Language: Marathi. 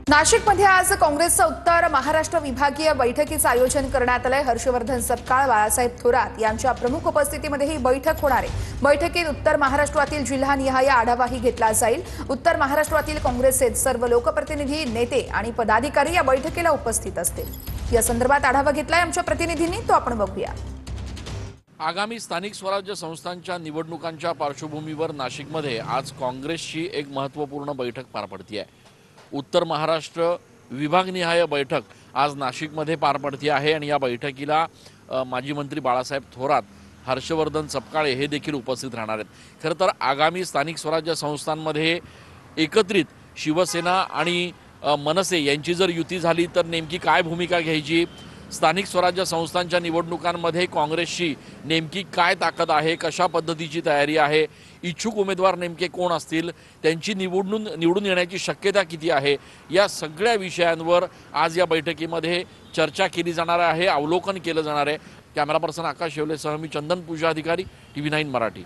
नाशिकमध्ये आज काँग्रेसचं उत्तर महाराष्ट्र विभागीय बैठकीचं आयोजन करण्यात आलंय। हर्षवर्धन सपकाळ, बाळासाहेब थोरात यांच्या प्रमुख उपस्थितीमध्ये ही बैठक होणार आहे। बैठकीत उत्तर महाराष्ट्रातील जिल्हानिहाय आढावाही घेतला जाईल। उत्तर महाराष्ट्रातील काँग्रेसचे सर्व लोकप्रतिनिधी, नेते आणि पदाधिकारी या बैठकीला उपस्थित असतील। या संदर्भात आढावा घेतलाय आमच्या प्रतिनिधींनी, तो आपण बघूया। आगामी स्थानिक स्वराज्य संस्थांच्या निवडणुकांच्या पार्श्वभूमीवर नाशिकमध्ये आज काँग्रेसची एक महत्त्वपूर्ण बैठक पार पडते आहे। उत्तर महाराष्ट्र विभागनिहाय बैठक आज नाशिकमध्ये पार पडते आहे आणि या बैठकीला माजी मंत्री बाळासाहेब थोरात, हर्षवर्धन सपकाळे हे देखील उपस्थित राहणार आहेत। खरं तर आगामी स्थानिक स्वराज्य संस्थांमध्ये एकत्रित शिवसेना आणि मनसे यांची जर युती झाली तर नेमकी काय भूमिका घ्यायची, स्थानिक स्वराज्य संस्थांच्या निवडणुकांमध्ये काँग्रेसची नेमकी काय ताकद आहे, कशा पद्धतीची तयारी आहे, इच्छुक उमेदवार नेमके कोण असतील, त्यांची निवडून येण्याची शक्यता किती आहे, या सगळ्या विषयांवर आज या बैठकीमध्ये चर्चा केली जाणार आहे, अवलोकन केलं जाणार आहे। कॅमेरा पर्सन आकाश शेवलेसह मी चंदन पूजा अधिकारी, TV9 मराठी।